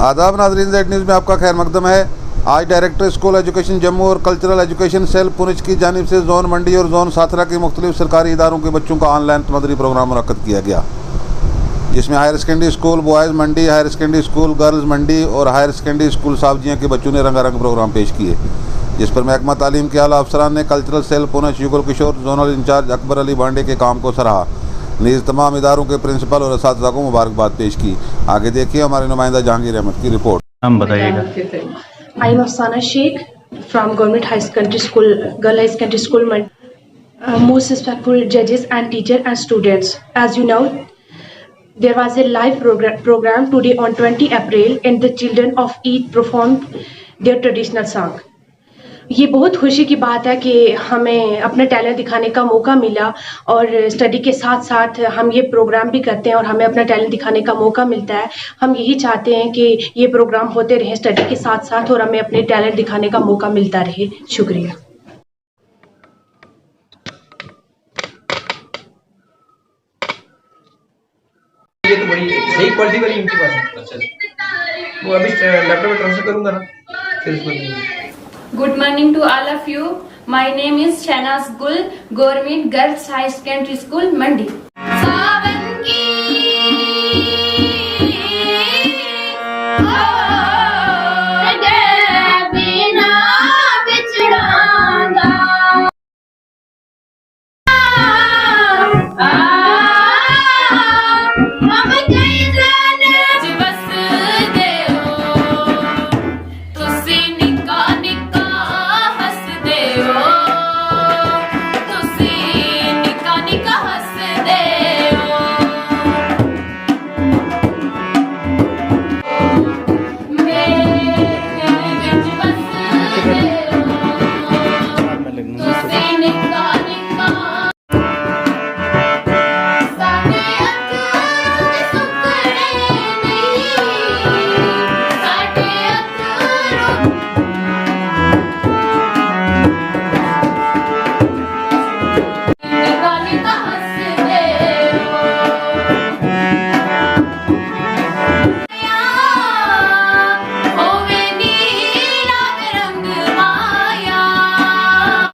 आदाब नाज़रीन, Z news में आपका खैर मकदम है। आज डायरेक्टर स्कूल एजुकेशन जम्मू और कल्चरल एजुकेशन सेल पुंछ की जानिब से जोन मंडी और जोन साथरा के मुख्तलिफ सरकारी इदारों के बच्चों का ऑनलाइन तमदनी प्रोग्राम मुनक्कद किया गया, जिसमें हायर सेकेंडरी स्कूल बॉयज़ मंडी, हायर सेकेंडरी स्कूल गर्ल्स मंडी और हायर सेकेंडरी स्कूल सावजियाँ के बच्चों ने रंगारंग प्रोग्राम पेश किए, जिस पर महकमा तालीम के आला अफसरान ने cultural cell Poonch Yugal Kishore zonal in charge Akbar Ali Bande के काम को सराहा। नीज़ तमाम इदारों के प्रिंसिपल और असातिज़ा को मुबारकबाद पेश की। आगे देखिए हमारे नुमाइंदा जहांगीर अहमद की रिपोर्ट। नाम बताइएगा। I am Afsana Shaikh from government high secondary school, girl high secondary school, most respectful judges and teachers and students. As you know, there was a live program today on 20 April and the children of Eid performed their traditional song. ये बहुत खुशी की बात है कि हमें अपना talent दिखाने का मौका मिला और स्टडी के साथ साथ हम ये प्रोग्राम भी करते हैं और हमें अपना टैलेंट दिखाने का मौका मिलता है। हम यही चाहते हैं कि ये प्रोग्राम होते रहें स्टडी के साथ साथ और हमें अपने टैलेंट दिखाने का मौका मिलता रहे। शुक्रिया। ये तो बड़ी सही क्वालिटी वाली इनकी बात है। अच्छा, वो अभी लैपटॉप में ट्रांसफर करूंगा ना, फिर इसको। Good morning to all of you. My name is Shahnaz Gul, Government Girls High Secondary School, Mandi.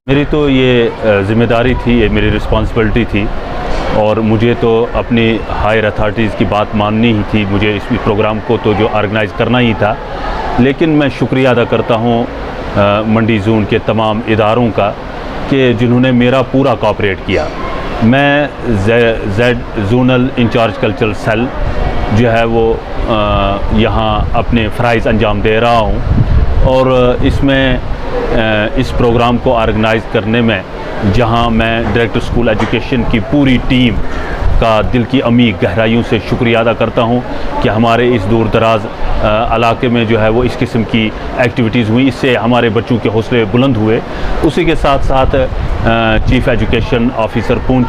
मेरी तो ये ज़िम्मेदारी थी, ये मेरी रिस्पॉन्सिबिलिटी थी और मुझे तो अपनी हायर अथॉरिटीज़ की बात माननी ही थी। मुझे इस प्रोग्राम को तो जो ऑर्गेनाइज़ करना ही था, लेकिन मैं शुक्रिया अदा करता हूँ मंडी जोन के तमाम इदारों का कि जिन्होंने मेरा पूरा कोऑपरेट किया। मैं Z zonal incharge cultural cell जो है वो यहाँ अपने फ़राइज़ अंजाम दे रहा हूँ और इसमें इस प्रोग्राम को ऑर्गेनाइज़ करने में जहां मैं डायरेक्टर स्कूल एजुकेशन की पूरी टीम का दिल की अमीर गहराइयों से शुक्रिया अदा करता हूं कि हमारे इस दूर दराज इलाके में जो है वो इस किस्म की एक्टिविटीज़ हुई, इससे हमारे बच्चों के हौसले बुलंद हुए। उसी के साथ साथ चीफ़ एजुकेशन ऑफिसर पुंछ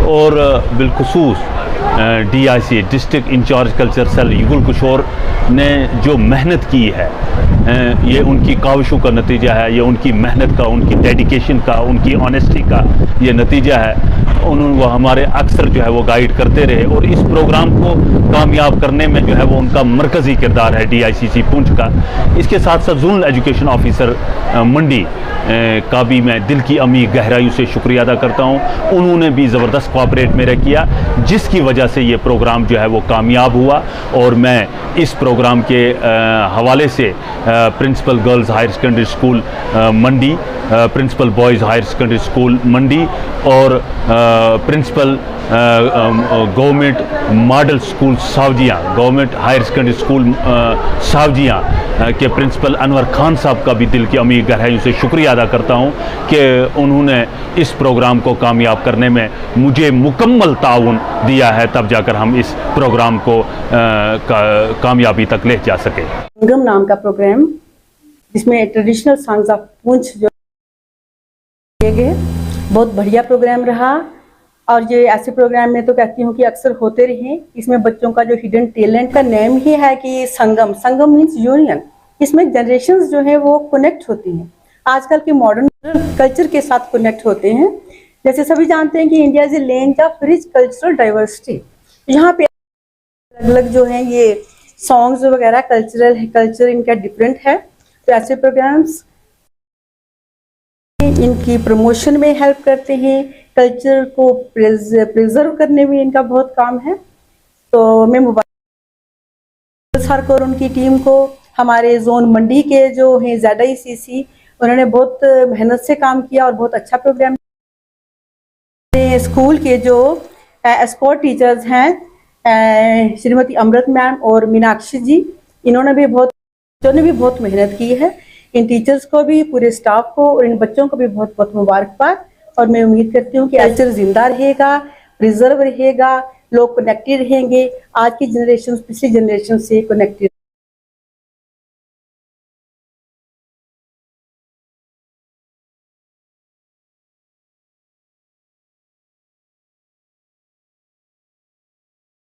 और बिलखुसूस DIC district incharge culture cell Yugal Kishore ने जो मेहनत की है, ये उनकी काविशों का नतीजा है, ये उनकी मेहनत का, उनकी डेडिकेशन का, उनकी ऑनेस्टी का ये नतीजा है। उन्होंने वो हमारे अक्सर जो है वो गाइड करते रहे और इस प्रोग्राम को कामयाब करने में जो है वो उनका मरकज़ी किरदार है DICC पुंछ का। इसके साथ साथ जोनल एजुकेशन ऑफिसर मंडी का भी मैं दिल की अमीर गहराइयों से शुक्रिया अदा करता हूँ। उन्होंने भी ज़बरदस्त कोऑपरेट मेरा किया, जिसकी वजह से ये प्रोग्राम जो है वो कामयाब हुआ और मैं इस प्रोग्राम के हवाले से principal girls higher secondary school Mandi, principal boys higher secondary school Mandi और principal government model school Sawjian, government higher secondary school Sawjian के प्रिंसिपल अनवर खान साहब का भी दिल की अमीर गहराइयों से शुक्रिया अदा करता हूँ कि उन्होंने इस प्रोग्राम को कामयाब करने में मुझे मुकम्मल ताउन दिया है, तब जाकर हम इस प्रोग्राम को कामयाबी तक ले जा सके। संगम नाम का प्रोग्राम जिसमें ट्रेडिशनल सॉन्ग्स ऑफ पुंछ जो किए गए, बहुत बढ़िया प्रोग्राम रहा और ये ऐसे प्रोग्राम में तो कहती हूँ कि अक्सर होते रहे। इसमें बच्चों का जो हिडन टैलेंट का नेम ही है कि संगम, संगम मीन्स यूनियन। इसमें जनरेशन्स जो है वो कनेक्ट होती हैं, आजकल के मॉडर्न कल्चर के साथ कनेक्ट होते हैं। जैसे सभी जानते हैं कि India is a land of rich cultural diversity. यहाँ पे अलग अलग जो है ये सॉन्ग्स वगैरह कल्चर इनका डिफरेंट है। तो ऐसे प्रोग्राम्स इनकी प्रमोशन में हेल्प करते हैं, कल्चर को प्रिजर्व करने में इनका बहुत काम है। तो मैं मुबारक सर को और उनकी टीम को, हमारे जोन मंडी के जो हैं ZICC, उन्होंने बहुत मेहनत से काम किया और बहुत अच्छा प्रोग्राम। स्कूल के जो एस्कॉर्ट टीचर्स हैं श्रीमती अमृत मैम और मीनाक्षी जी, इन्होंने भी बहुत मेहनत की है। इन टीचर्स को भी, पूरे स्टाफ को और इन बच्चों को भी बहुत बहुत मुबारकबाद। और मैं उम्मीद करती हूँ कि कल्चर जिंदा रहेगा, प्रिजर्व रहेगा, लोग कनेक्टेड रहेंगे, आज की जनरेशन पिछली जनरेशन से कनेक्टेड।